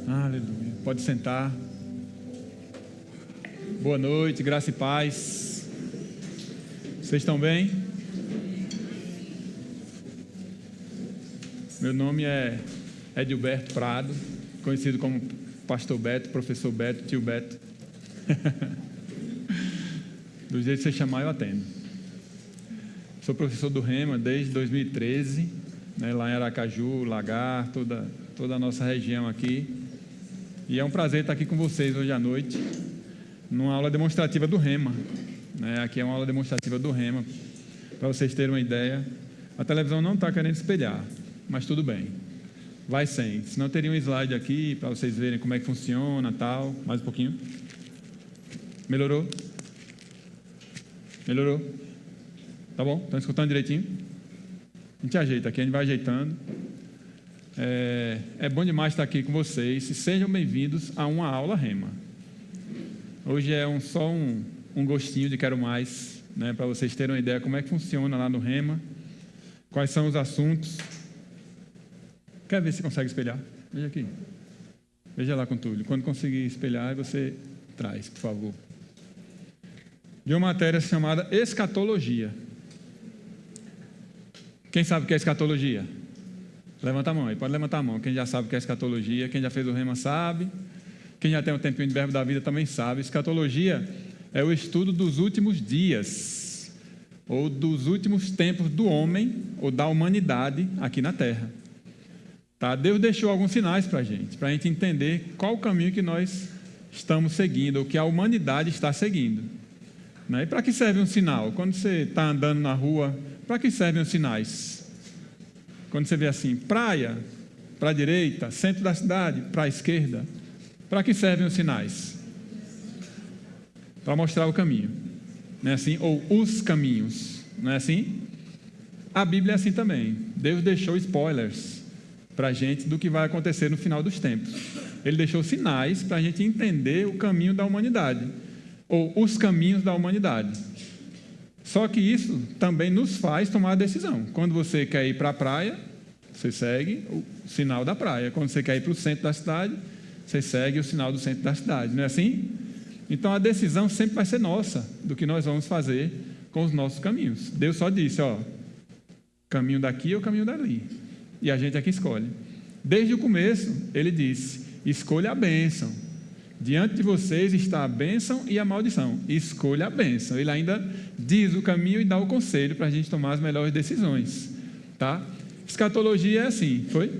Aleluia. Pode sentar. Boa noite, graça e paz. Vocês estão bem? Meu nome é Edilberto Prado, conhecido como Pastor Beto, Professor Beto, Tio Beto. Do jeito que você chamar, eu atendo. Sou professor do Rema desde 2013, né, lá em Aracaju, Lagar, toda a nossa região aqui. E é um prazer estar aqui com vocês hoje à noite, numa aula demonstrativa do Rema. Né? Aqui é uma aula demonstrativa do Rema, para vocês terem uma ideia. A televisão não está querendo espelhar, mas tudo bem. Vai sem. Senão teria um slide aqui para vocês verem como é que funciona, tal. Mais um pouquinho. Melhorou? Melhorou? Tá bom? Estão escutando direitinho? A gente ajeita aqui, a gente vai ajeitando. É bom demais estar aqui com vocês. E sejam bem-vindos a uma aula Rema. Hoje é só um gostinho de quero mais, né, para vocês terem uma ideia como é que funciona lá no Rema, quais são os assuntos. Quer ver se consegue espelhar? Veja aqui. Veja lá com Túlio. Quando conseguir espelhar, você traz, por favor. De uma matéria chamada Escatologia. Quem sabe o que é escatologia? Levanta a mão aí, pode levantar a mão. Quem já sabe o que é escatologia, quem já fez o Rema sabe. Quem já tem um tempinho de Verbo da Vida também sabe. Escatologia é o estudo dos últimos dias, ou dos últimos tempos do homem, ou da humanidade aqui na Terra. Tá? Deus deixou alguns sinais para a gente entender qual o caminho que nós estamos seguindo, ou que a humanidade está seguindo. Né? E para que serve um sinal? Quando você está andando na rua, para que servem os sinais? Quando você vê assim, praia, para a direita, centro da cidade, para a esquerda, para que servem os sinais? Para mostrar o caminho, não é assim? Ou os caminhos, não é assim? A Bíblia é assim também. Deus deixou spoilers para a gente do que vai acontecer no final dos tempos. Ele deixou sinais para a gente entender o caminho da humanidade, ou os caminhos da humanidade. Só que isso também nos faz tomar a decisão. Quando você quer ir para a praia, você segue o sinal da praia. Quando você quer ir para o centro da cidade, você segue o sinal do centro da cidade. Não é assim? Então, a decisão sempre vai ser nossa, do que nós vamos fazer com os nossos caminhos. Deus só disse, caminho daqui ou caminho dali. E a gente é que escolhe. Desde o começo, ele disse, escolha a bênção. Diante de vocês está a bênção e a maldição. Escolha a bênção. Ele ainda diz o caminho e dá o conselho para a gente tomar as melhores decisões. Tá? Escatologia é assim, foi?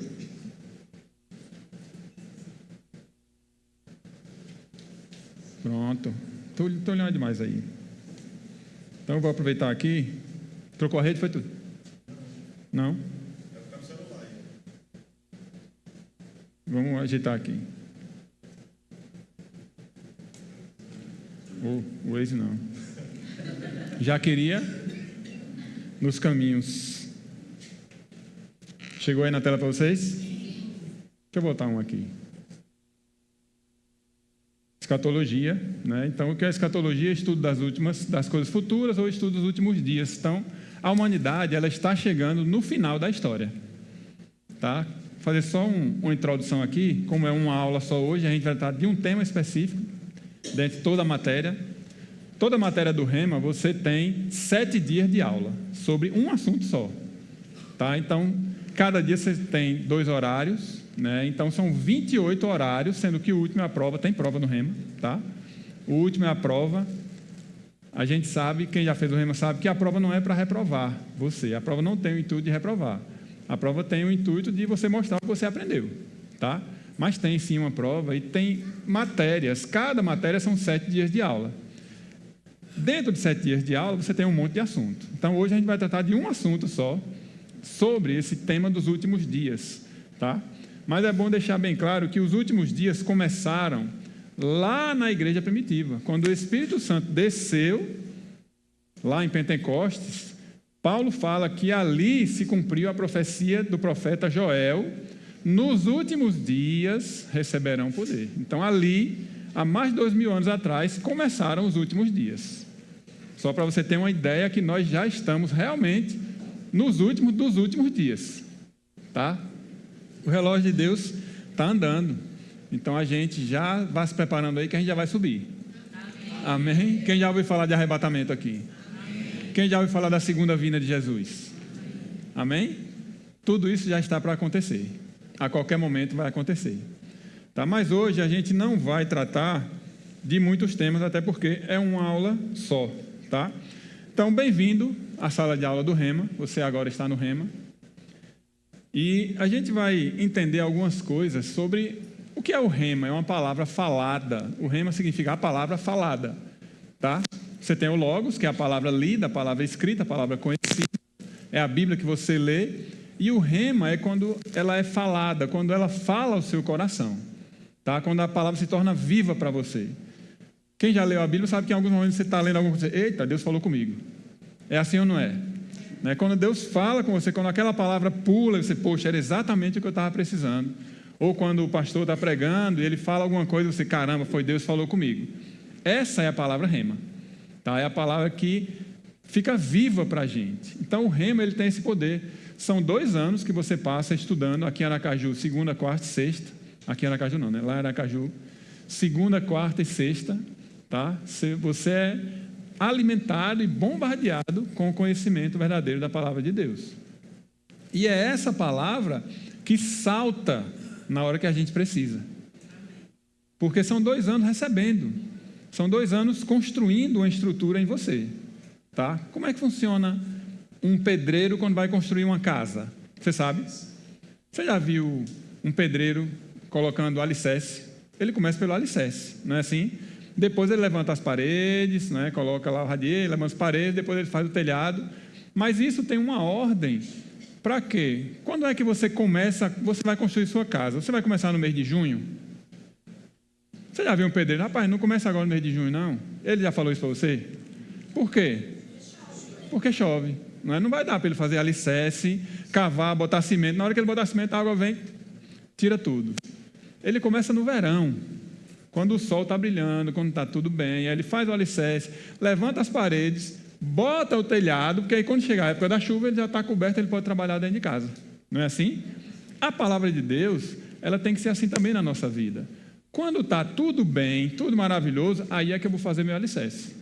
Pronto. Estou olhando demais aí. Então eu vou aproveitar aqui. Trocou a rede, foi tudo? Não? Vamos ajeitar aqui. O Waze não. Já queria nos caminhos. Chegou aí na tela para vocês? Deixa eu botar um aqui. Escatologia, né? Então, o que é escatologia? Estudo das coisas futuras ou estudo dos últimos dias. Então, a humanidade, ela está chegando no final da história. Tá? Vou fazer só uma introdução aqui. Como é uma aula só hoje, a gente vai tratar de um tema específico, dentro de toda a matéria. Toda a matéria do Rema, você tem 7 dias de aula, sobre um assunto só. Tá? Então, cada dia você tem 2 horários, né? Então, são 28 horários, sendo que o último é a prova, tem prova no Rema, tá? O último é a prova. A gente sabe, quem já fez o Rema sabe, que a prova não é para reprovar você. A prova não tem o intuito de reprovar. A prova tem o intuito de você mostrar o que você aprendeu, tá? Mas tem sim uma prova e tem matérias. Cada matéria são 7 dias de aula. Dentro de 7 dias de aula, você tem um monte de assunto. Então, hoje a gente vai tratar de um assunto só, sobre esse tema dos últimos dias, tá? Mas é bom deixar bem claro que os últimos dias começaram lá na igreja primitiva. Quando o Espírito Santo desceu, lá em Pentecostes, Paulo fala que ali se cumpriu a profecia do profeta Joel, nos últimos dias receberão poder. Então, ali, há mais de 2000 anos atrás, começaram os últimos dias. Só para você ter uma ideia que nós já estamos realmente nos últimos dos últimos dias. Tá? O relógio de Deus está andando. Então a gente já vai se preparando aí que a gente já vai subir. Amém? Quem já ouviu falar de arrebatamento aqui? Quem já ouviu falar da segunda vinda de Jesus? Amém? Tudo isso já está para acontecer. A qualquer momento vai acontecer. Tá? Mas hoje a gente não vai tratar de muitos temas, até porque é uma aula só. Tá? Então, bem-vindo à sala de aula do Rema. Você agora está no Rema. E a gente vai entender algumas coisas sobre o que é o Rema. É uma palavra falada. O Rema significa a palavra falada. Tá? Você tem o Logos, que é a palavra lida, a palavra escrita, a palavra conhecida. É a Bíblia que você lê. E o Rema é quando ela é falada, quando ela fala ao seu coração. Tá? Quando a palavra se torna viva para você. Quem já leu a Bíblia sabe que em alguns momentos você está lendo alguma coisa. Eita, Deus falou comigo. É assim ou não é? Né? Quando Deus fala com você, quando aquela palavra pula, você, poxa, era exatamente o que eu estava precisando. Ou quando o pastor está pregando e ele fala alguma coisa, você, caramba, foi Deus que falou comigo. Essa é a palavra Rema. Tá? É a palavra que fica viva para a gente. Então o Rema ele tem esse poder. São 2 anos que você passa estudando aqui em Aracaju, segunda, quarta e sexta. Aqui em Aracaju não, né? Lá em Aracaju, segunda, quarta e sexta, tá? Você é alimentado e bombardeado com o conhecimento verdadeiro da palavra de Deus. E é essa palavra que salta na hora que a gente precisa. Porque são 2 anos recebendo. São 2 anos construindo uma estrutura em você, tá? Como é que funciona um pedreiro quando vai construir uma casa? Você sabe? Você já viu um pedreiro colocando alicerce? Ele começa pelo alicerce, não é assim? Depois ele levanta as paredes, né? Coloca lá o radier, levanta as paredes, depois ele faz o telhado. Mas isso tem uma ordem. Para quê? Quando é que você vai construir sua casa? Você vai começar no mês de junho? Você já viu um pedreiro? Rapaz, não começa agora no mês de junho, não. Ele já falou isso para você? Por quê? Porque chove. Não vai dar para ele fazer alicerce, cavar, botar cimento. Na hora que ele botar cimento, a água vem, tira tudo. Ele começa no verão, quando o sol está brilhando, quando está tudo bem. Aí ele faz o alicerce, levanta as paredes, bota o telhado, porque aí quando chegar a época da chuva, ele já está coberto, ele pode trabalhar dentro de casa. Não é assim? A palavra de Deus, ela tem que ser assim também na nossa vida. Quando está tudo bem, tudo maravilhoso, aí é que eu vou fazer meu alicerce.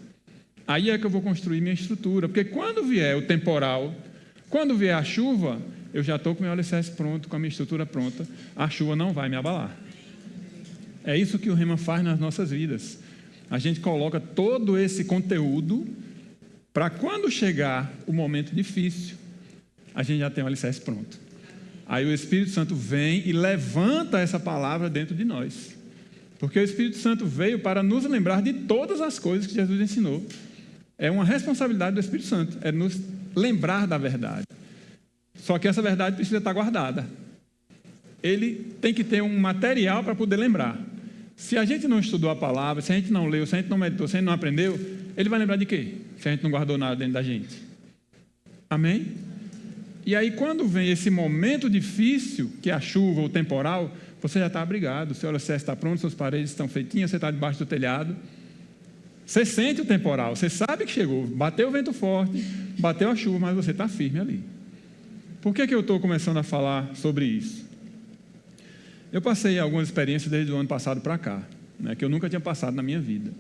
Aí é que eu vou construir minha estrutura. Porque quando vier o temporal, quando vier a chuva, eu já estou com meu alicerce pronto, com a minha estrutura pronta. A chuva não vai me abalar. É isso que o Rema faz nas nossas vidas. A gente coloca todo esse conteúdo para quando chegar o momento difícil, a gente já tem o alicerce pronto. Aí o Espírito Santo vem e levanta essa palavra dentro de nós. Porque o Espírito Santo veio para nos lembrar de todas as coisas que Jesus ensinou. É uma responsabilidade do Espírito Santo, é nos lembrar da verdade. Só que essa verdade precisa estar guardada. Ele tem que ter um material para poder lembrar. Se a gente não estudou a palavra, se a gente não leu, se a gente não meditou, se a gente não aprendeu, ele vai lembrar de quê? Se a gente não guardou nada dentro da gente. Amém? E aí quando vem esse momento difícil, que é a chuva ou o temporal, você já está abrigado, o seu alicerce está pronto, suas paredes estão feitinhas, você está debaixo do telhado. Você sente o temporal, você sabe que chegou, bateu o vento forte, bateu a chuva, mas você está firme ali. Por que eu estou começando a falar sobre isso? Eu passei algumas experiências desde o ano passado para cá, né, que eu nunca tinha passado na minha vida.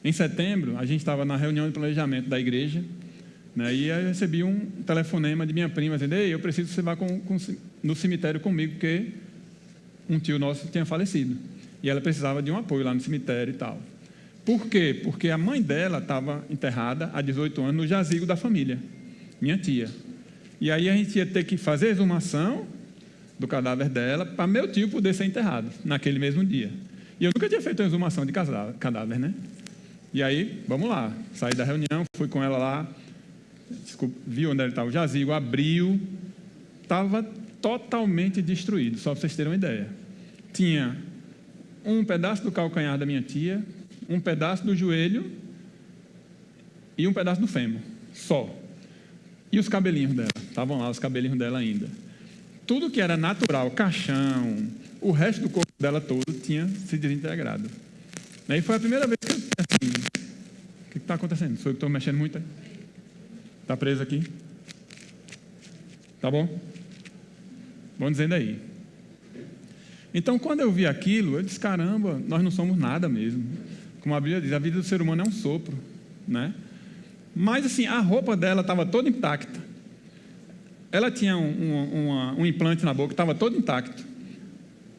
Em setembro, a gente estava na reunião de planejamento da igreja, né, e eu recebi um telefonema de minha prima, dizendo, ei, eu preciso que você vá no cemitério comigo, porque um tio nosso tinha falecido. E ela precisava de um apoio lá no cemitério e tal. Por quê? Porque a mãe dela estava enterrada há 18 anos no jazigo da família, minha tia. E aí a gente ia ter que fazer a exumação do cadáver dela para meu tio poder ser enterrado naquele mesmo dia. E eu nunca tinha feito uma exumação de cadáver, né? E aí, vamos lá. Saí da reunião, fui com ela lá, vi onde estava o jazigo, abriu, estava totalmente destruído, só para vocês terem uma ideia. Tinha um pedaço do calcanhar da minha tia, um pedaço do joelho e um pedaço do fêmur, só. E os cabelinhos dela, estavam lá os cabelinhos dela ainda. Tudo que era natural, caixão, o resto do corpo dela todo tinha se desintegrado. E foi a primeira vez que eu assim, o que está acontecendo? Sou eu que estou mexendo muito? Está preso aqui? Tá bom? Vão dizendo aí. Então, quando eu vi aquilo, eu disse, caramba, nós não somos nada mesmo. Como a Bíblia diz, a vida do ser humano é um sopro, né? Mas, assim, a roupa dela estava toda intacta. Ela tinha um implante na boca, estava todo intacto.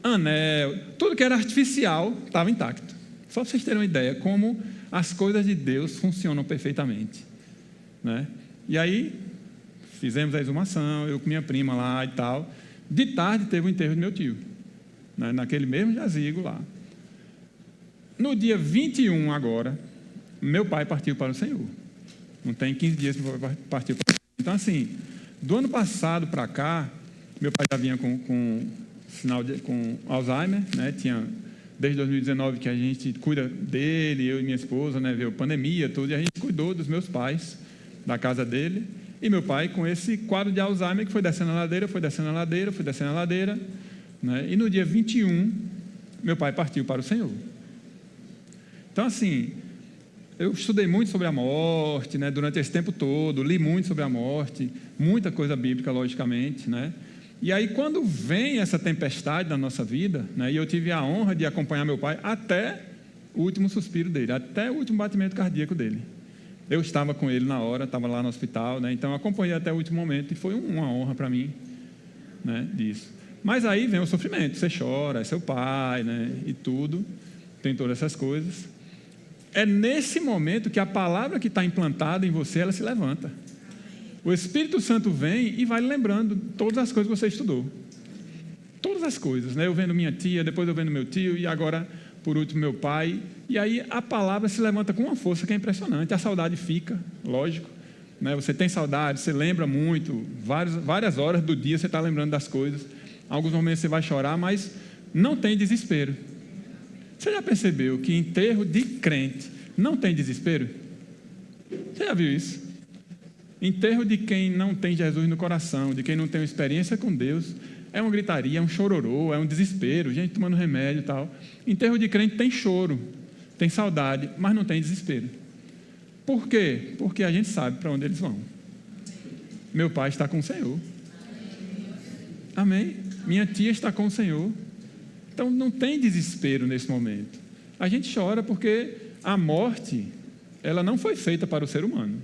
Anel, tudo que era artificial estava intacto. Só para vocês terem uma ideia como as coisas de Deus funcionam perfeitamente, né? E aí, fizemos a exumação, eu com minha prima lá e tal. De tarde teve o enterro do meu tio, né? Naquele mesmo jazigo lá. No dia 21 agora, meu pai partiu para o Senhor. Não tem 15 dias que meu pai partiu para o Senhor. Então, assim, do ano passado para cá, meu pai já vinha com Alzheimer, né? Tinha, desde 2019 que a gente cuida dele, eu e minha esposa, né? Veio pandemia, tudo, e a gente cuidou dos meus pais, da casa dele, e meu pai com esse quadro de Alzheimer que foi descendo a ladeira, foi descendo a ladeira, foi descendo a ladeira, né? E no dia 21, meu pai partiu para o Senhor. Então, assim, eu estudei muito sobre a morte, né? Durante esse tempo todo, li muito sobre a morte, muita coisa bíblica, logicamente, né? E aí, quando vem essa tempestade na nossa vida, né? E eu tive a honra de acompanhar meu pai até o último suspiro dele, até o último batimento cardíaco dele. Eu estava com ele na hora, estava lá no hospital, né? Então, acompanhei até o último momento e foi uma honra para mim, né? Disso. Mas aí vem o sofrimento, você chora, é seu pai, né? E tudo, tem todas essas coisas. É nesse momento que a palavra que está implantada em você, ela se levanta. O Espírito Santo vem e vai lembrando todas as coisas que você estudou. Todas as coisas, né? Eu vendo minha tia, depois eu vendo meu tio e agora, por último, meu pai. E aí a palavra se levanta com uma força que é impressionante. A saudade fica, lógico, né? Você tem saudade, você lembra muito, várias horas do dia você está lembrando das coisas. Alguns momentos você vai chorar, mas não tem desespero. Você já percebeu que enterro de crente não tem desespero? Você já viu isso? Enterro de quem não tem Jesus no coração, de quem não tem uma experiência com Deus, é uma gritaria, é um chororô, é um desespero, gente tomando remédio e tal. Enterro de crente tem choro, tem saudade, mas não tem desespero. Por quê? Porque a gente sabe para onde eles vão. Meu pai está com o Senhor. Amém? Minha tia está com o Senhor. Então, não tem desespero nesse momento. A gente chora porque a morte, ela não foi feita para o ser humano.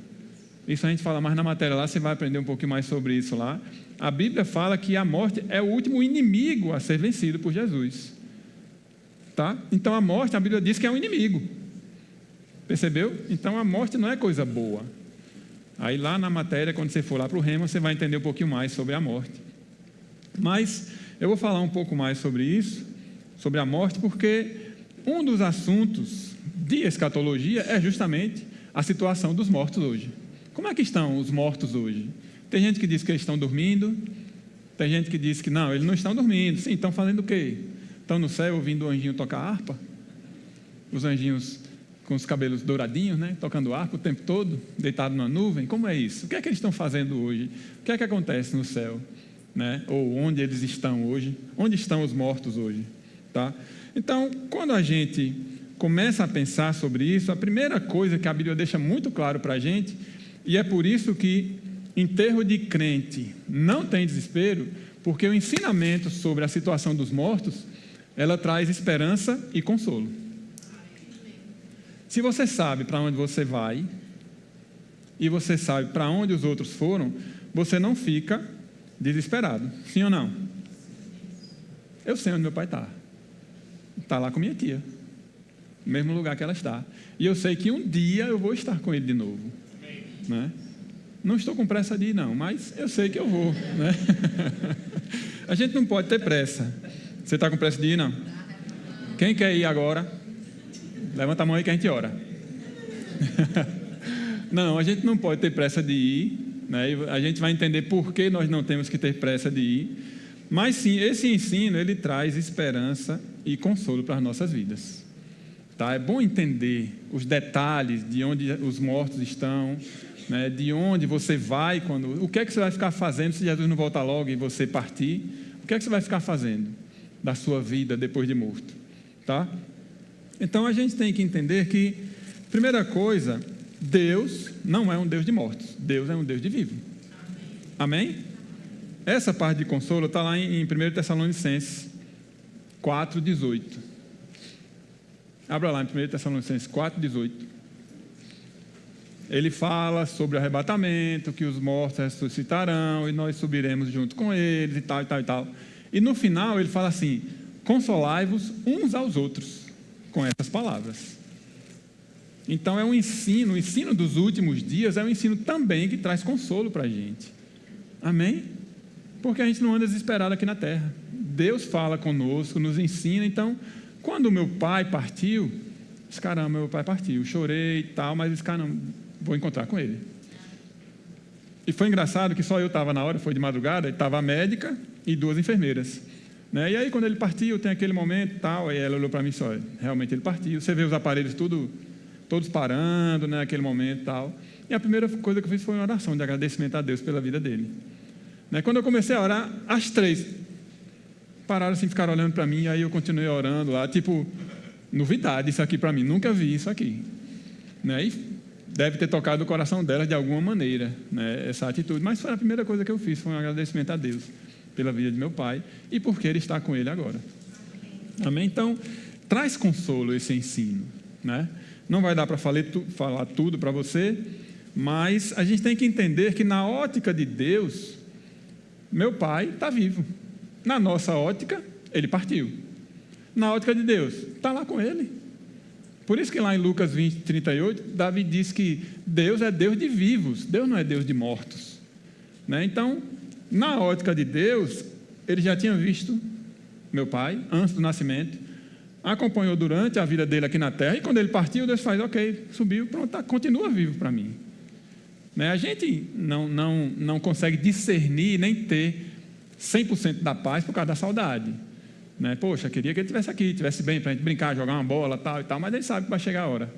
Isso a gente fala mais na matéria lá, você vai aprender um pouquinho mais sobre isso lá. A Bíblia fala que a morte é o último inimigo a ser vencido por Jesus. Tá? Então, a morte, a Bíblia diz que é um inimigo. Percebeu? Então, a morte não é coisa boa. Aí, lá na matéria, quando você for lá para o Rema, você vai entender um pouquinho mais sobre a morte. Mas, eu vou falar um pouco mais sobre isso, sobre a morte, porque um dos assuntos de escatologia é justamente a situação dos mortos hoje. Como é que estão os mortos hoje? Tem gente que diz que eles estão dormindo, tem gente que diz que não, eles não estão dormindo. Sim, estão fazendo o quê? Estão no céu ouvindo o anjinho tocar harpa? Os anjinhos com os cabelos douradinhos, né? Tocando harpa o tempo todo, deitado na nuvem? Como é isso? O que é que eles estão fazendo hoje? O que é que acontece no céu? Né? Ou onde eles estão hoje? Onde estão os mortos hoje? Tá? Então, quando a gente começa a pensar sobre isso, a primeira coisa que a Bíblia deixa muito claro para a gente, e é por isso que enterro de crente não tem desespero, porque o ensinamento sobre a situação dos mortos, ela traz esperança e consolo. Se você sabe para onde você vai, e você sabe para onde os outros foram, você não fica desesperado. Sim ou não? Eu sei onde meu pai está. Está lá com minha tia, no mesmo lugar que ela está. E eu sei que um dia eu vou estar com ele de novo. Né? Não estou com pressa de ir, não, mas eu sei que eu vou. Né? A gente não pode ter pressa. Você está com pressa de ir, não? Quem quer ir agora? Levanta a mão aí que a gente ora. Não, a gente não pode ter pressa de ir. Né? A gente vai entender por que nós não temos que ter pressa de ir. Mas sim, esse ensino, ele traz esperança e consolo para as nossas vidas. Tá? É bom entender os detalhes de onde os mortos estão, né? De onde você vai, o que é que você vai ficar fazendo se Jesus não voltar logo e você partir? O que é que você vai ficar fazendo da sua vida depois de morto? Tá? Então, a gente tem que entender que, primeira coisa, Deus não é um Deus de mortos, Deus é um Deus de vivos. Amém? Essa parte de consolo está lá em 1 Tessalonicenses 4:18. Abra lá em 1 Tessalonicenses 4:18. Ele fala sobre o arrebatamento, que os mortos ressuscitarão e nós subiremos junto com eles e tal, e tal, e tal. E no final ele fala assim: consolai-vos uns aos outros com essas palavras. Então é um ensino, o ensino dos últimos dias é um ensino também que traz consolo para a gente. Amém? Porque a gente não anda desesperado aqui na terra. Deus fala conosco, nos ensina. Então, quando o meu pai partiu, disse, caramba, meu pai partiu, chorei e tal, mas disse, caramba, vou encontrar com ele. E foi engraçado que só eu estava na hora, foi de madrugada, estava a médica e 2 enfermeiras. Né? E aí, quando ele partiu, tem aquele momento e tal, aí ela olhou para mim e disse, olha, realmente ele partiu. Você vê os aparelhos todos parando, né, naquele momento e tal. E a primeira coisa que eu fiz foi uma oração de agradecimento a Deus pela vida dele. Né? Quando eu comecei a orar, as 3 pararam assim, ficaram olhando para mim, e aí eu continuei orando lá, tipo, novidade isso aqui para mim, nunca vi isso aqui. Né? E deve ter tocado o coração delas de alguma maneira, né, essa atitude. Mas foi a primeira coisa que eu fiz, foi um agradecimento a Deus pela vida de meu pai e porque ele está com ele agora. Amém? Então, traz consolo esse ensino. Né? Não vai dar para falar tudo para você, mas a gente tem que entender que na ótica de Deus, meu pai está vivo. Na nossa ótica, ele partiu. Na ótica de Deus, está lá com ele. Por isso que lá em Lucas 20:38, Davi diz que Deus é Deus de vivos, Deus não é Deus de mortos. Né? Então, na ótica de Deus, ele já tinha visto meu pai antes do nascimento, acompanhou durante a vida dele aqui na terra, e quando ele partiu, Deus faz, ok, subiu, pronto, tá, continua vivo para mim. Né? A gente não consegue discernir, nem ter 100% da paz por causa da saudade. Né? Poxa, queria que ele estivesse aqui, estivesse bem, para a gente brincar, jogar uma bola, tal e tal, mas ele sabe que vai chegar a hora,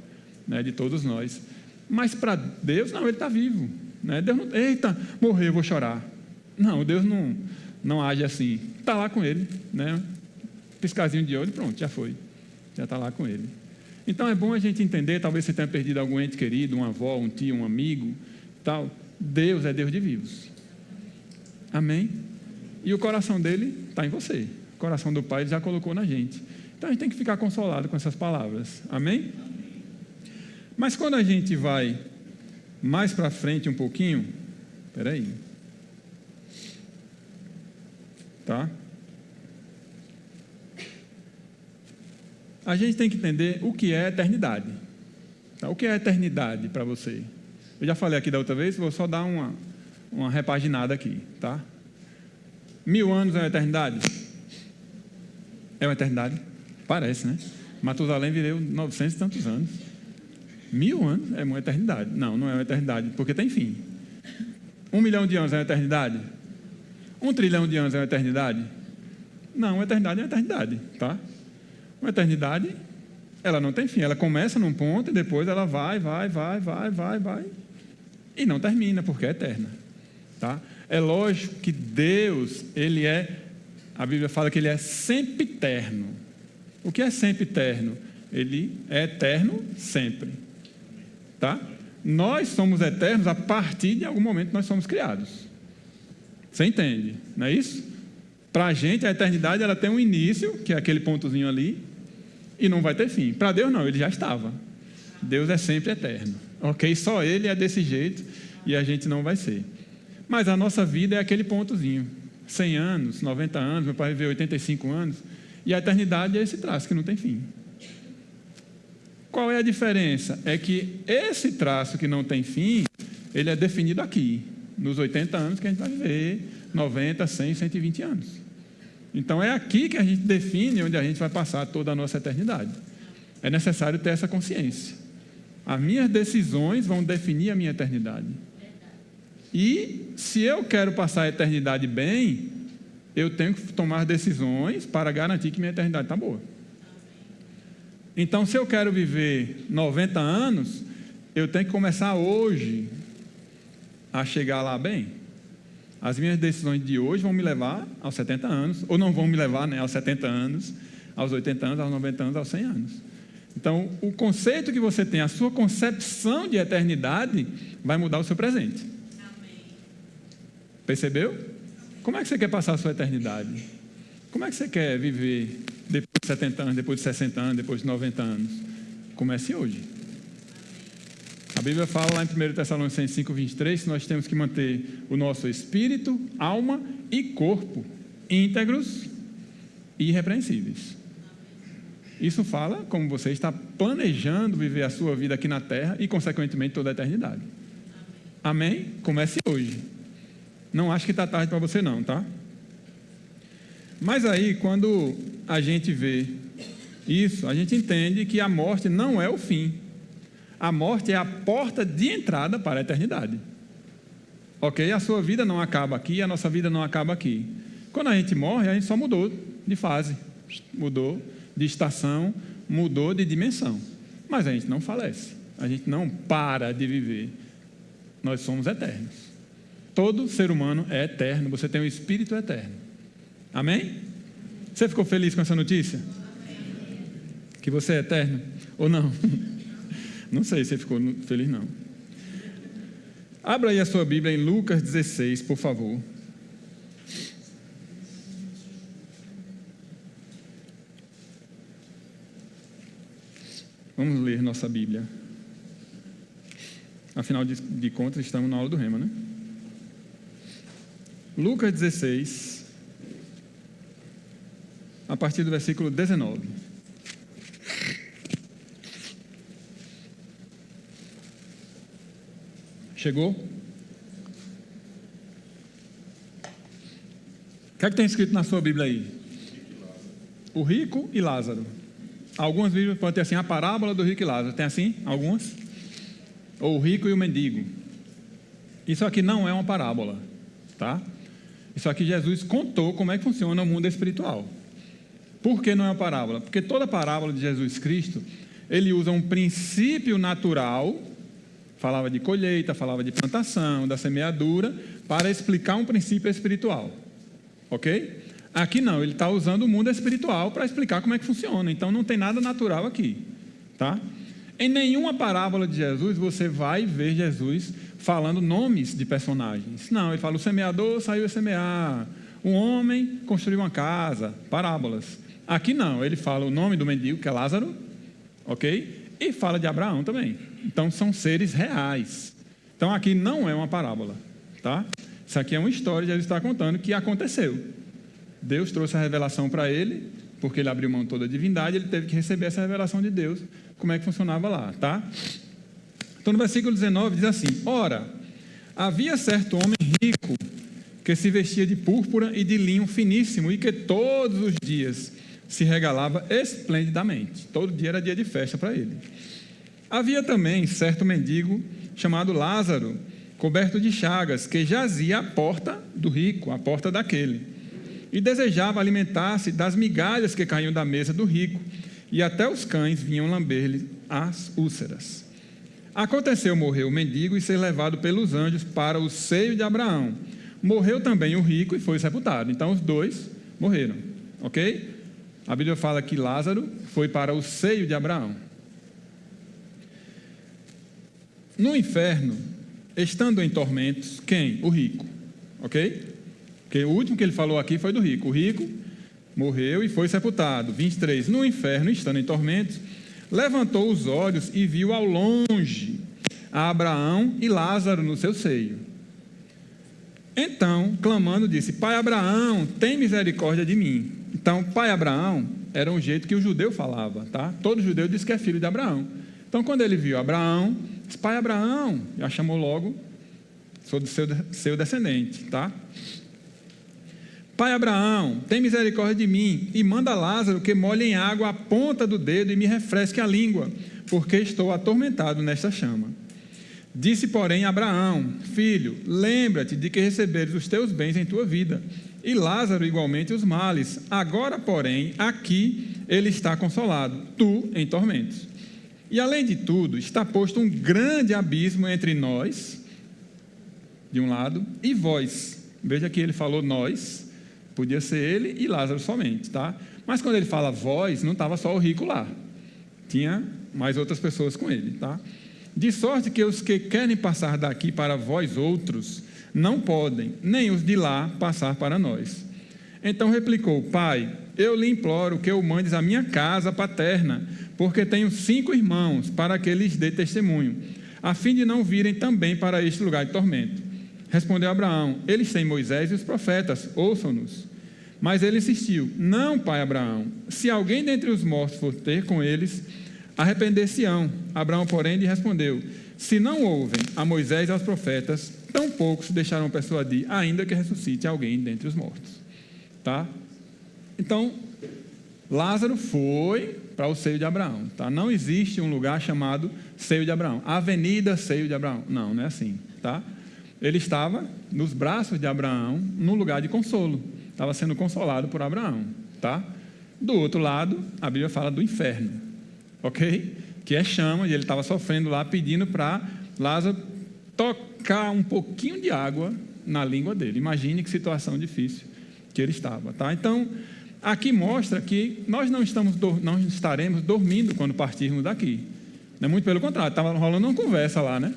né, de todos nós. Mas para Deus, não, ele está vivo. Né? Deus não, eita, morreu, vou chorar. Não, Deus não age assim. Está lá com ele, né? Piscazinho de olho, pronto, já foi. Já está lá com ele. Então é bom a gente entender, talvez você tenha perdido algum ente querido, uma avó, um tio, um amigo, tal. Deus é Deus de vivos. Amém? E o coração dele está em você. O coração do Pai ele já colocou na gente. Então a gente tem que ficar consolado com essas palavras. Amém? Mas quando a gente vai mais para frente um pouquinho, espera aí. Tá? A gente tem que entender o que é eternidade. Tá? O que é eternidade para você? Eu já falei aqui da outra vez, vou só dar uma repaginada aqui. Tá? 1000 anos é uma eternidade? É uma eternidade? Parece, né? Matusalém viveu 900 e tantos anos. 1000 anos é uma eternidade. Não, não é uma eternidade, porque tem fim. 1 milhão de anos é uma eternidade? 1 trilhão de anos é uma eternidade? Não, uma eternidade é uma eternidade, tá? Uma eternidade, ela não tem fim. Ela começa num ponto e depois ela vai, e não termina, porque é eterna, tá? É lógico que Deus, ele é... A Bíblia fala que ele é sempiterno. O que é sempiterno? Ele é eterno sempre. Tá? Nós somos eternos a partir de algum momento que nós somos criados. Você entende? Não é isso? Para a gente, a eternidade ela tem um início, que é aquele pontozinho ali, e não vai ter fim. Para Deus, não, ele já estava. Deus é sempre eterno. Ok? Só ele é desse jeito e a gente não vai ser. Mas a nossa vida é aquele pontozinho. 100 anos, 90 anos, meu pai viveu 85 anos, e a eternidade é esse traço que não tem fim. Qual é a diferença? É que esse traço que não tem fim, ele é definido aqui, nos 80 anos que a gente vai viver, 90, 100, 120 anos. Então é aqui que a gente define onde a gente vai passar toda a nossa eternidade. É necessário ter essa consciência. As minhas decisões vão definir a minha eternidade. E se eu quero passar a eternidade bem, eu tenho que tomar decisões para garantir que minha eternidade está boa. Então, se eu quero viver 90 anos, eu tenho que começar hoje a chegar lá bem. As minhas decisões de hoje vão me levar aos 70 anos, ou não vão me levar, né, aos 70 anos, aos 80 anos, aos 90 anos, aos 100 anos. Então, o conceito que você tem, a sua concepção de eternidade, vai mudar o seu presente. Percebeu? Como é que você quer passar a sua eternidade? Como é que você quer viver depois de 70 anos, depois de 60 anos, depois de 90 anos. Comece hoje. A Bíblia fala lá em 1 Tessalonicenses 5:23 que nós temos que manter o nosso espírito, alma e corpo íntegros e irrepreensíveis. Isso fala como você está planejando viver a sua vida aqui na terra e, consequentemente, toda a eternidade. Amém? Comece hoje. Não acho que está tarde para você não, tá? Mas aí, quando a gente vê isso, a gente entende que a morte não é o fim. A morte é a porta de entrada para a eternidade. Ok? A sua vida não acaba aqui, a nossa vida não acaba aqui. Quando a gente morre, a gente só mudou de fase, mudou de estação, mudou de dimensão. Mas a gente não falece, a gente não para de viver. Nós somos eternos. Todo ser humano é eterno, você tem um espírito eterno. Amém? Você ficou feliz com essa notícia? Que você é eterno ou não? Não sei se você ficou feliz, não. Abra aí a sua Bíblia em Lucas 16, por favor. Vamos ler nossa Bíblia. Afinal de contas, estamos na aula do Rema, né? Lucas 16, a partir do versículo 19. Chegou? O que é que tem escrito na sua Bíblia aí? O rico e Lázaro. Algumas Bíblias podem ter assim, a parábola do rico e Lázaro. Tem assim? Algumas? Ou o rico e o mendigo. Isso aqui não é uma parábola, tá? Isso aqui Jesus contou como é que funciona o mundo espiritual. Por que não é uma parábola? Porque toda parábola de Jesus Cristo, ele usa um princípio natural, falava de colheita, falava de plantação, da semeadura, para explicar um princípio espiritual. Ok? Aqui não, ele está usando o mundo espiritual para explicar como é que funciona. Então não tem nada natural aqui, tá? Em nenhuma parábola de Jesus você vai ver Jesus falando nomes de personagens. Não, ele fala: o semeador saiu a semear, um homem construiu uma casa, parábolas. Aqui não, ele fala o nome do mendigo, que é Lázaro, ok? E fala de Abraão também. Então são seres reais. Então aqui não é uma parábola, tá? Isso aqui é uma história que Jesus está contando que aconteceu. Deus trouxe a revelação para ele, porque ele abriu mão toda a divindade, ele teve que receber essa revelação de Deus, como é que funcionava lá, tá? Então no versículo 19 diz assim: ora, havia certo homem rico, que se vestia de púrpura e de linho finíssimo, e que todos os dias se regalava esplendidamente. Todo dia era dia de festa para ele. Havia também certo mendigo, chamado Lázaro, coberto de chagas, que jazia à porta do rico, à porta daquele, e desejava alimentar-se das migalhas que caíam da mesa do rico, e até os cães vinham lamber-lhe as úlceras. Aconteceu morrer o mendigo e ser levado pelos anjos para o seio de Abraão. Morreu também o rico e foi sepultado. Então os dois morreram, ok? A Bíblia fala que Lázaro foi para o seio de Abraão. No inferno, estando em tormentos, quem? O rico, ok? Porque o último que ele falou aqui foi do rico. O rico morreu e foi sepultado. 23. No inferno, estando em tormentos, levantou os olhos e viu ao longe a Abraão e Lázaro no seu seio. Então, clamando, disse: Pai Abraão, tem misericórdia de mim. Então, Pai Abraão era um jeito que o judeu falava, tá? Todo judeu diz que é filho de Abraão. Então, quando ele viu Abraão, disse: Pai Abraão, já chamou logo, sou do seu descendente, tá? Pai Abraão, tem misericórdia de mim e manda Lázaro que molhe em água a ponta do dedo e me refresque a língua, porque estou atormentado nesta chama. Disse, porém, Abraão: Filho, lembra-te de que receberes os teus bens em tua vida, e Lázaro igualmente os males. Agora, porém, aqui ele está consolado, tu em tormentos. E além de tudo, está posto um grande abismo entre nós, de um lado, e vós. Veja que ele falou nós. Podia ser ele e Lázaro somente, tá? Mas quando ele fala vós, não estava só o rico lá. Tinha mais outras pessoas com ele, tá? De sorte que os que querem passar daqui para vós outros, não podem, nem os de lá passar para nós. Então replicou: Pai, eu lhe imploro que o mandes à minha casa paterna, porque tenho 5 irmãos, para que lhes dê testemunho, a fim de não virem também para este lugar de tormento. Respondeu Abraão: eles têm Moisés e os profetas, ouçam-nos. Mas ele insistiu: não, pai Abraão, se alguém dentre os mortos for ter com eles, arrepender-se-ão. Abraão, porém, lhe respondeu: se não ouvem a Moisés e aos profetas, tampouco se deixarão persuadir, ainda que ressuscite alguém dentre os mortos. Tá? Então, Lázaro foi para o seio de Abraão. Tá? Não existe um lugar chamado seio de Abraão, Avenida Seio de Abraão. Não, não é assim. Tá? Ele estava nos braços de Abraão, num lugar de consolo. Estava sendo consolado por Abraão. Tá? Do outro lado, a Bíblia fala do inferno. Ok? Que é chama, e ele estava sofrendo lá, pedindo para Lázaro tocar um pouquinho de água na língua dele. Imagine que situação difícil que ele estava. Tá? Então, aqui mostra que nós não estaremos dormindo quando partirmos daqui. Não é muito pelo contrário, estava rolando uma conversa lá, né?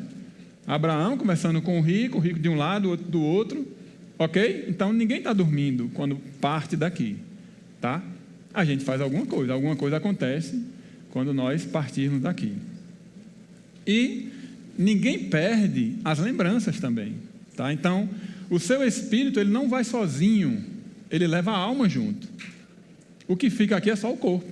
Abraão conversando com o rico de um lado, o outro do outro, ok? Então ninguém está dormindo quando parte daqui, tá? A gente faz alguma coisa acontece quando nós partirmos daqui. E ninguém perde as lembranças também, tá? Então, o seu espírito, ele não vai sozinho, ele leva a alma junto. O que fica aqui é só o corpo,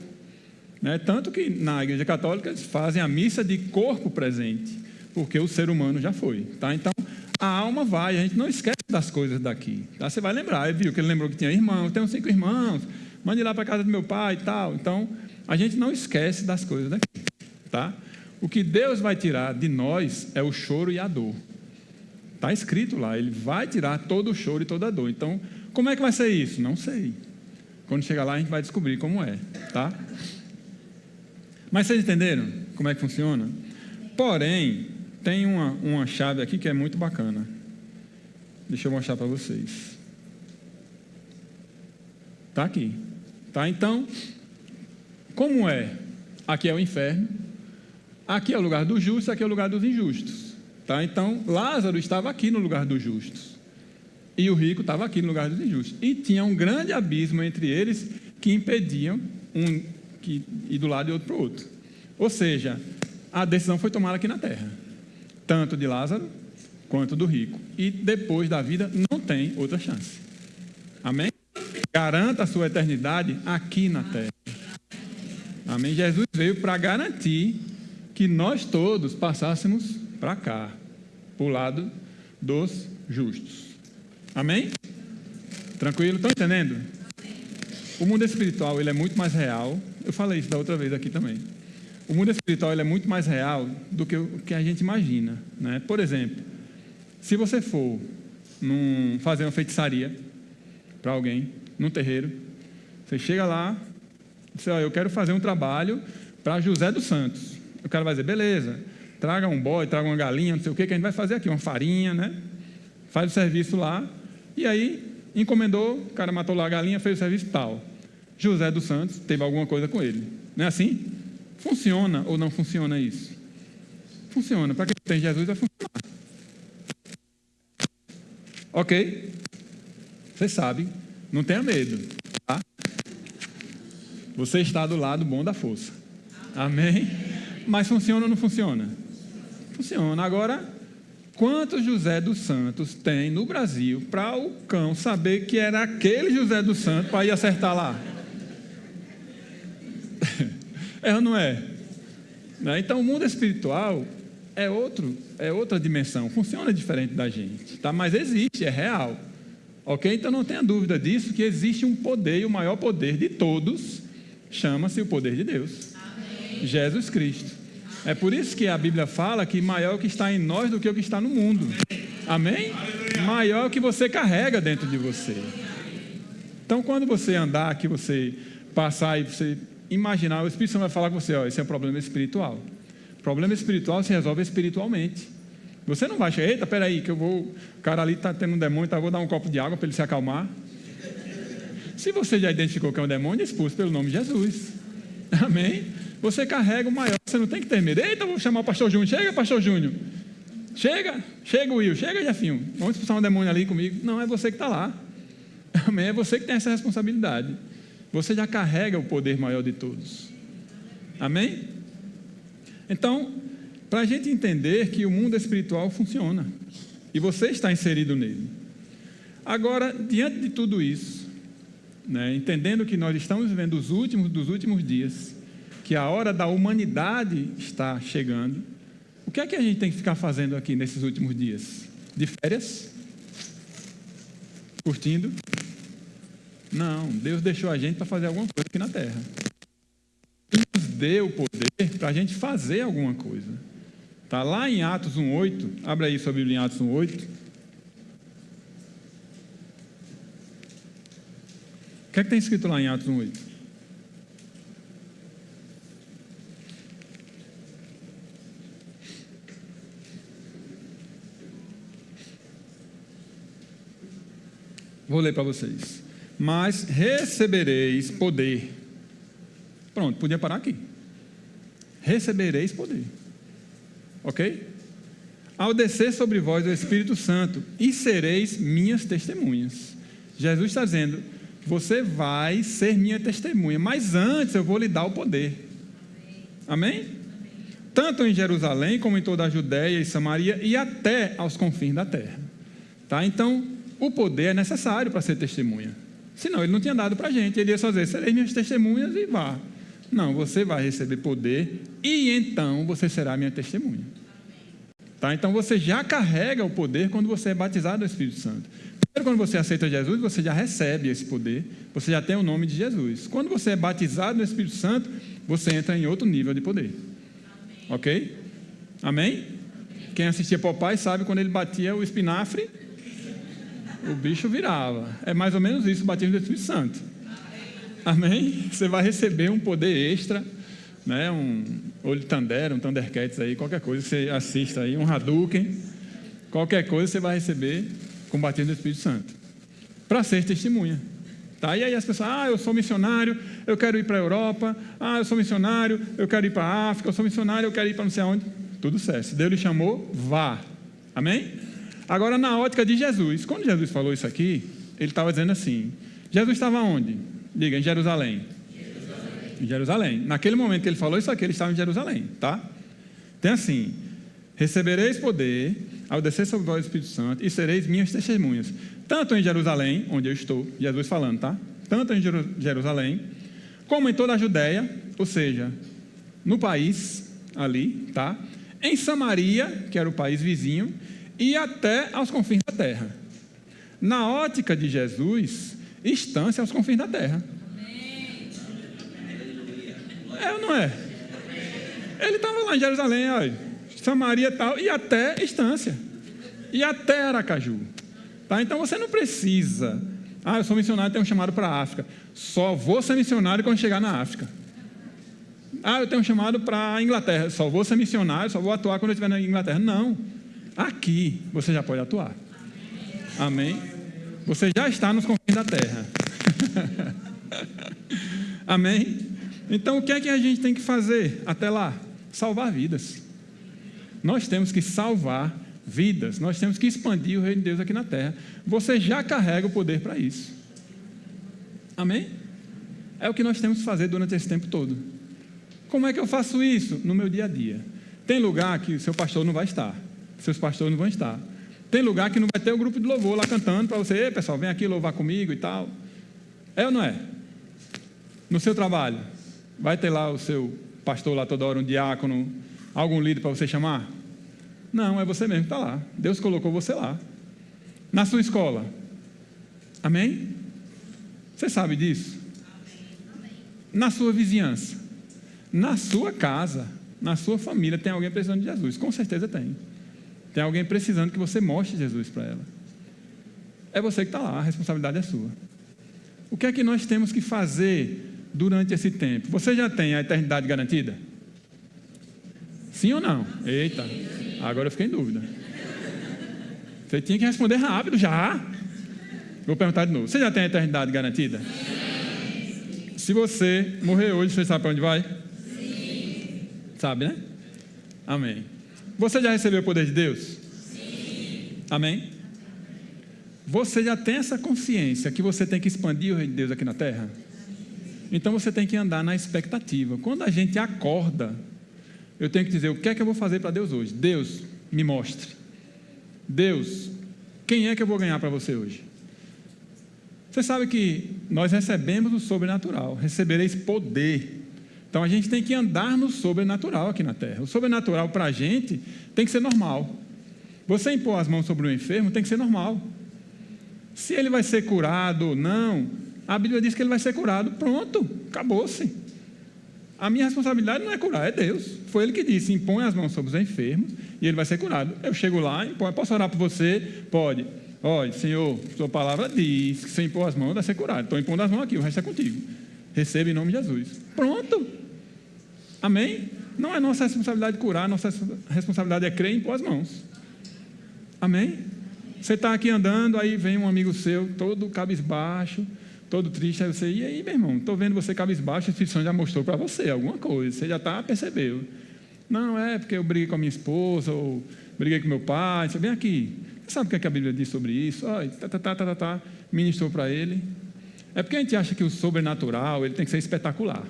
né? Tanto que na Igreja Católica eles fazem a missa de corpo presente, porque o ser humano já foi, tá? Então, a alma vai, a gente não esquece das coisas daqui, tá? Você vai lembrar, viu que ele lembrou que tinha irmãos, tenho 5 irmãos, mande lá para a casa do meu pai e tal. Então, a gente não esquece das coisas daqui, tá? O que Deus vai tirar de nós é o choro e a dor. Está escrito lá, ele vai tirar todo o choro e toda a dor. Então, como é que vai ser isso? Não sei. Quando chegar lá, a gente vai descobrir como é, tá? Mas vocês entenderam como é que funciona? Porém, tem uma chave aqui que é muito bacana. Deixa eu mostrar para vocês. Está aqui. Tá? Então, como é? Aqui é o inferno, aqui é o lugar dos justos, aqui é o lugar dos injustos. Tá? Então, Lázaro estava aqui no lugar dos justos. E o rico estava aqui no lugar dos injustos. E tinha um grande abismo entre eles que impediam que ir do lado e outro para o outro. Ou seja, a decisão foi tomada aqui na terra. Tanto de Lázaro quanto do rico. E depois da vida não tem outra chance. Amém? Garanta a sua eternidade aqui na terra. Amém? Jesus veio para garantir que nós todos passássemos para cá, para o lado dos justos. Amém? Tranquilo? Estão entendendo? O mundo espiritual, ele é muito mais real. Eu falei isso da outra vez aqui também. O mundo espiritual, ele é muito mais real do que o que a gente imagina, né? Por exemplo, se você for fazer uma feitiçaria para alguém, num terreiro, você chega lá, diz: ó, eu quero fazer um trabalho para José dos Santos. O cara vai dizer: beleza, traga um bode, traga uma galinha, não sei o que a gente vai fazer aqui, uma farinha, né? Faz o serviço lá, e aí encomendou, o cara matou lá a galinha, fez o serviço tal. José dos Santos teve alguma coisa com ele. Não é assim? Funciona ou não funciona isso? Funciona. Para quem tem Jesus vai funcionar. Ok? Você sabe, não tenha medo, tá? Você está do lado bom da força. Amém? Mas funciona ou não funciona? Funciona. Agora, quantos José dos Santos tem no Brasil para o cão saber que era aquele José dos Santos para ir acertar lá? É ou não é? Então, o mundo espiritual é outra dimensão, funciona diferente da gente, tá? Mas existe, é real, ok? Então, não tenha dúvida disso, que existe um poder, e o maior poder de todos, chama-se o poder de Deus. Amém. Jesus Cristo. É por isso que a Bíblia fala que maior é o que está em nós do que o que está no mundo. Amém? Maior é o que você carrega dentro de você. Então, quando você andar, que você passar e você imaginar, o Espírito Santo vai falar com você: ó, esse é um problema espiritual. O problema espiritual se resolve espiritualmente. Você não vai chegar: eita, peraí, que o cara ali está tendo um demônio, então eu vou dar um copo de água para ele se acalmar. Se você já identificou que é um demônio, expulse pelo nome de Jesus. Amém? Você carrega o maior, você não tem que ter medo. Eita, vou chamar o pastor Júnior. Chega, pastor Júnior. Chega, Will, chega, Jefinho. Vamos expulsar um demônio ali comigo. Não, é você que está lá. Amém? É você que tem essa responsabilidade. Você já carrega o poder maior de todos. Amém? Então, para a gente entender que o mundo espiritual funciona, e você está inserido nele. Agora, diante de tudo isso, né, entendendo que nós estamos vivendo os últimos dos últimos dias, que a hora da humanidade está chegando, o que é que a gente tem que ficar fazendo aqui nesses últimos dias? De férias? Curtindo? Não, Deus deixou a gente para fazer alguma coisa aqui na terra. Ele nos deu o poder para a gente fazer alguma coisa. Está lá em Atos 1,8. Abre aí sua Bíblia em Atos 1,8. O que é que tem escrito lá em Atos 1,8? Vou ler para vocês. Mas recebereis poder. Pronto, podia parar aqui. Recebereis poder. Ok? Ao descer sobre vós o Espírito Santo, e sereis minhas testemunhas. Jesus está dizendo, você vai ser minha testemunha, mas antes eu vou lhe dar o poder. Amém? Tanto em Jerusalém, como em toda a Judéia e Samaria, e até aos confins da terra. Tá? Então, o poder é necessário para ser testemunha. Senão, ele não tinha dado para a gente. Ele ia só dizer, sereis minhas testemunhas e vá. Não, você vai receber poder e então você será minha testemunha. Tá? Então, você já carrega o poder quando você é batizado no Espírito Santo. Primeiro, quando você aceita Jesus, você já recebe esse poder. Você já tem o nome de Jesus. Quando você é batizado no Espírito Santo, você entra em outro nível de poder. Amém. Ok? Amém? Quem assistia Popeye sabe quando ele batia o espinafre, o bicho virava. É mais ou menos isso o batismo do Espírito Santo. Amém? Você vai receber um poder extra, né? Um olho Thunder, um Thundercats aí, qualquer coisa que você assista aí, um Hadouken, qualquer coisa você vai receber com o batismo do Espírito Santo, para ser testemunha. Tá? E aí as pessoas, eu sou missionário, eu quero ir para a Europa, eu sou missionário, eu quero ir para a África, eu sou missionário, eu quero ir para não sei aonde. Tudo certo. Se Deus lhe chamou, vá. Amém? Agora, na ótica de Jesus, quando Jesus falou isso aqui, ele estava dizendo assim, Jesus estava onde? Diga, em Jerusalém. Em Jerusalém. Naquele momento que ele falou isso aqui, ele estava em Jerusalém, tá? Então, assim, recebereis poder ao descer sobre vós o Espírito Santo e sereis minhas testemunhas, tanto em Jerusalém, onde eu estou, Jesus falando, tá? Tanto em Jerusalém, como em toda a Judéia, ou seja, no país ali, tá? Em Samaria, que era o país vizinho, e até aos confins da terra. Na ótica de Jesus, estância aos confins da terra. É ou não é? Ele estava lá em Jerusalém, olha, Samaria e tal, e até estância. E até Aracaju. Tá? Então você não precisa. Eu sou missionário, tenho um chamado para a África. Só vou ser missionário quando chegar na África. Eu tenho um chamado para a Inglaterra. Só vou ser missionário, só vou atuar quando eu estiver na Inglaterra. Não. Aqui você já pode atuar. Amém? Você já está nos confins da terra. Amém? Então, o que é que a gente tem que fazer até lá? Salvar vidas. Nós temos que salvar vidas. Nós temos que expandir o reino de Deus aqui na terra. Você já carrega o poder para isso. Amém? É o que nós temos que fazer durante esse tempo todo. Como é que eu faço isso? No meu dia a dia. Tem lugar que o seu pastor não vai estar. Seus pastores não vão estar. Tem lugar que não vai ter o grupo de louvor lá cantando para você. Ei, pessoal, vem aqui louvar comigo e tal. É ou não é? No seu trabalho, vai ter lá o seu pastor lá toda hora, um diácono, algum líder para você chamar? Não, é você mesmo que está lá. Deus colocou você lá. Na sua escola. Amém? Você sabe disso? Na sua vizinhança. Na sua casa. Na sua família tem alguém precisando de Jesus. Com certeza tem. Tem alguém precisando que você mostre Jesus para ela. É você que está lá, a responsabilidade é sua. O que é que nós temos que fazer durante esse tempo? Você já tem a eternidade garantida? Sim ou não? Eita, agora eu fiquei em dúvida. Você tinha que responder rápido já. Vou perguntar de novo. Você já tem a eternidade garantida? Sim. Se você morrer hoje, você sabe para onde vai? Sim. Sabe, né? Amém. Você já recebeu o poder de Deus? Sim. Amém? Você já tem essa consciência que você tem que expandir o reino de Deus aqui na terra? Então você tem que andar na expectativa. Quando a gente acorda, eu tenho que dizer: o que é que eu vou fazer para Deus hoje? Deus, me mostre. Deus, quem é que eu vou ganhar para você hoje? Você sabe que nós recebemos o sobrenatural, recebereis poder. Então a gente tem que andar no sobrenatural aqui na terra. O sobrenatural para a gente tem que ser normal. Você impor as mãos sobre o enfermo tem que ser normal. Se ele vai ser curado ou não, a Bíblia diz que ele vai ser curado. Pronto, acabou-se. A minha responsabilidade não é curar, é Deus. Foi Ele que disse: impõe as mãos sobre os enfermos e ele vai ser curado. Eu chego lá, posso orar por você? Pode. Olha, Senhor, sua palavra diz que se impor as mãos vai ser curado. Estou impondo as mãos aqui, o resto é contigo. Receba em nome de Jesus. Pronto. Amém? Não é nossa responsabilidade curar, nossa responsabilidade é crer e impor as mãos. Amém? Você está aqui andando, aí vem um amigo seu, todo cabisbaixo, todo triste, aí você: e aí, meu irmão, estou vendo você cabisbaixo, a Espírito Santo já mostrou para você alguma coisa, você já percebeu. Não, é porque eu briguei com a minha esposa, ou briguei com meu pai. Você vem aqui, você sabe o que a Bíblia diz sobre isso? Olha, ministrou para ele. É porque a gente acha que o sobrenatural ele tem que ser espetacular.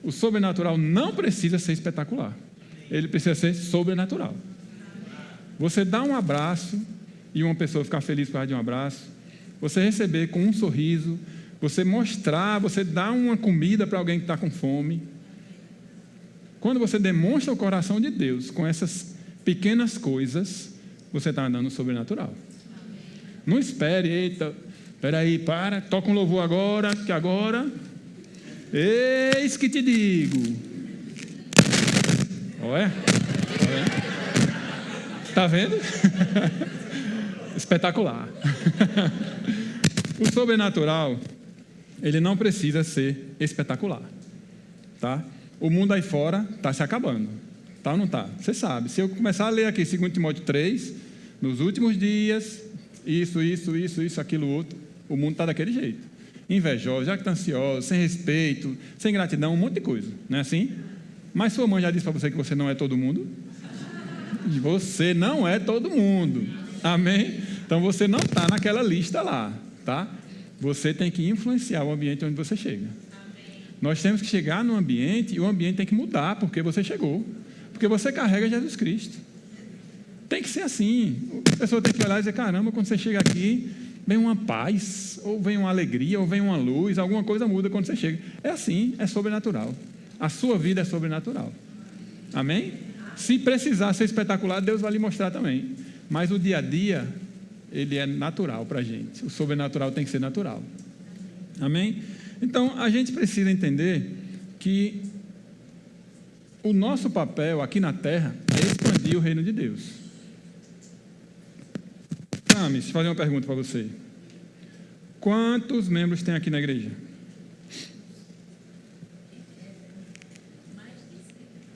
O sobrenatural não precisa ser espetacular, ele precisa ser sobrenatural. Você dá um abraço e uma pessoa ficar feliz por causa de um abraço, você receber com um sorriso, você mostrar, você dar uma comida para alguém que está com fome. Quando você demonstra o coração de Deus com essas pequenas coisas, você está andando no sobrenatural. Não espere: eita, peraí, toca um louvor agora, que agora, eis que te digo. Olha. Está vendo? Espetacular. O sobrenatural, ele não precisa ser espetacular, tá? O mundo aí fora está se acabando, tá ou não está? Você sabe, se eu começar a ler aqui 2 Timóteo 3, nos últimos dias, isso, aquilo, outro, o mundo está daquele jeito. Invejoso, jactancioso, sem respeito, sem gratidão, um monte de coisa, não é assim? Mas sua mãe já disse para você que você não é todo mundo? Você não é todo mundo, amém? Então você não está naquela lista lá, tá? Você tem que influenciar o ambiente onde você chega. Nós temos que chegar no ambiente e o ambiente tem que mudar porque você chegou, porque você carrega Jesus Cristo. Tem que ser assim. A pessoa tem que olhar e dizer: caramba, quando você chega aqui, vem uma paz, ou vem uma alegria, ou vem uma luz, alguma coisa muda quando você chega. É assim, é sobrenatural. A sua vida é sobrenatural. Amém? Se precisar ser espetacular, Deus vai lhe mostrar também. Mas o dia a dia, ele é natural para a gente. O sobrenatural tem que ser natural. Amém? Então, a gente precisa entender que o nosso papel aqui na terra é expandir o reino de Deus. Deixa eu fazer uma pergunta para você. Quantos membros tem aqui na igreja?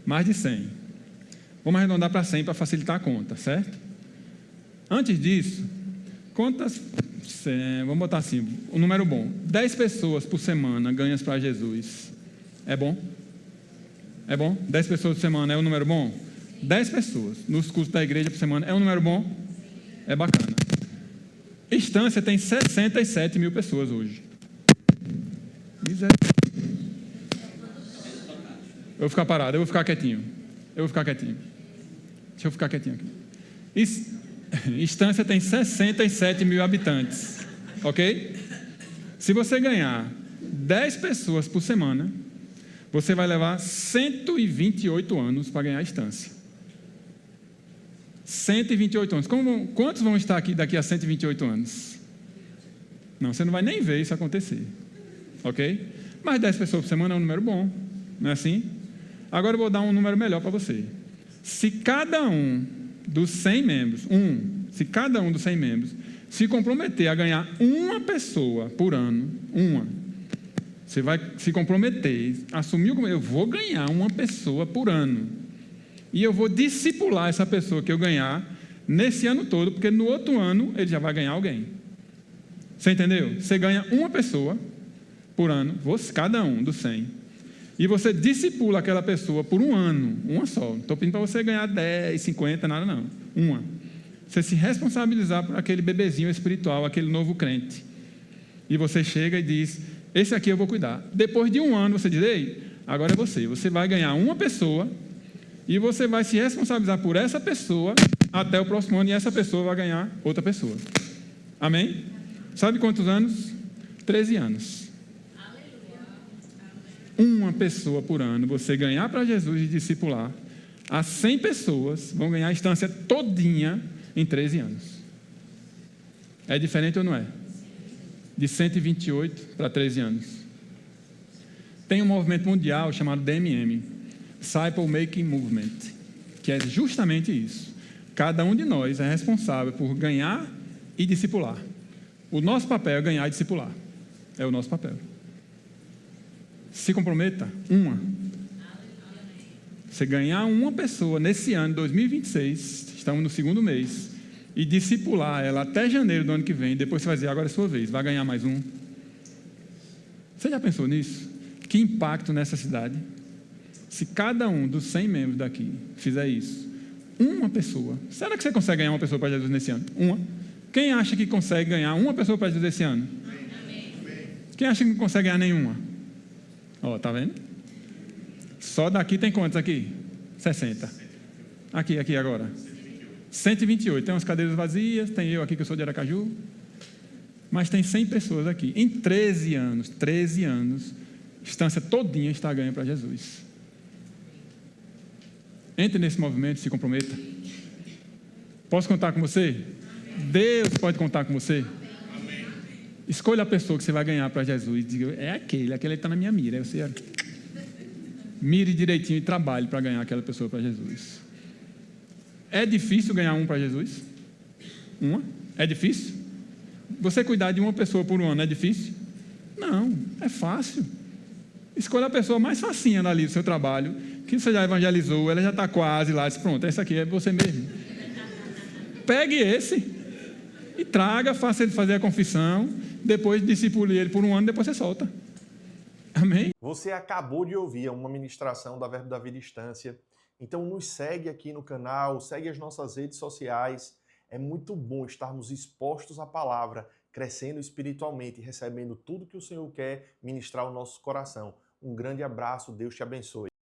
Mais de 100. Vamos arredondar para 100 para facilitar a conta, certo? Antes disso, quantas... Vamos botar assim, um número bom. 10 pessoas por semana ganhas para Jesus. É bom? É bom? 10 pessoas por semana é um número bom? 10 pessoas nos cursos da igreja por semana é um número bom? É bacana. Estância tem 67 mil pessoas hoje. Eu vou ficar parado, eu vou ficar quietinho. Deixa eu ficar quietinho aqui. Estância tem 67 mil habitantes, ok? Se você ganhar 10 pessoas por semana, você vai levar 128 anos para ganhar a Estância. 128 anos. Quantos vão estar aqui daqui a 128 anos? Não, você não vai nem ver isso acontecer, ok? Mas 10 pessoas por semana é um número bom, não é assim? Agora eu vou dar um número melhor para você. Se cada um dos 100 membros, se cada um dos 100 membros se comprometer a ganhar uma pessoa por ano, você vai se comprometer, assumir eu vou ganhar uma pessoa por ano, e eu vou discipular essa pessoa que eu ganhar nesse ano todo, porque no outro ano ele já vai ganhar alguém. Você entendeu? Você ganha uma pessoa por ano, cada um dos 100, e você discipula aquela pessoa por um ano, uma só. Não estou pedindo para você ganhar 10, 50, nada não. Uma. Você se responsabilizar por aquele bebezinho espiritual, aquele novo crente. E você chega e diz: esse aqui eu vou cuidar. Depois de um ano, você diz, ei, agora é você. Você vai ganhar uma pessoa e você vai se responsabilizar por essa pessoa até o próximo ano, e essa pessoa vai ganhar outra pessoa. Amém? Sabe quantos anos? 13 anos. Uma pessoa por ano, você ganhar para Jesus e discipular, as 100 pessoas vão ganhar a instância todinha em 13 anos. É diferente ou não é? De 128 para 13 anos. Tem um movimento mundial chamado DMM, Disciple Making Movement, que é justamente isso. Cada um de nós é responsável por ganhar e discipular. O nosso papel é ganhar e discipular. É o nosso papel. Se comprometa, uma. Você ganhar uma pessoa nesse ano, 2026, estamos no segundo mês, e discipular ela até janeiro do ano que vem, depois você vai dizer, agora é sua vez, vai ganhar mais um. Você já pensou nisso? Que impacto nessa cidade? Se cada um dos 100 membros daqui fizer isso, uma pessoa, será que você consegue ganhar uma pessoa para Jesus nesse ano? Uma. Quem acha que consegue ganhar uma pessoa para Jesus esse ano? Quem acha que não consegue ganhar nenhuma? Ó, tá vendo? Só daqui tem quantos aqui? 60. Aqui agora. 128. Tem umas cadeiras vazias, tem eu aqui que eu sou de Aracaju. Mas tem 100 pessoas aqui. Em 13 anos, a instância todinha está ganha para Jesus. Entre nesse movimento e se comprometa. Posso contar com você? Deus pode contar com você? Escolha a pessoa que você vai ganhar para Jesus. Diga, é aquele está na minha mira. Você mire direitinho e trabalhe para ganhar aquela pessoa para Jesus. É difícil ganhar um para Jesus? Uma? É difícil? Você cuidar de uma pessoa por um ano é difícil? Não, é fácil. Escolha a pessoa mais facinha dali do seu trabalho, que você já evangelizou, ela já está quase lá. Diz, pronto, esse aqui é você mesmo. Pegue esse e traga, faça ele fazer a confissão, depois discipule ele por um ano, depois você solta. Amém? Você acabou de ouvir uma ministração da Verbo da Vida Instância. Então nos segue aqui no canal, segue as nossas redes sociais. É muito bom estarmos expostos à palavra, crescendo espiritualmente, recebendo tudo que o Senhor quer ministrar ao nosso coração. Um grande abraço, Deus te abençoe.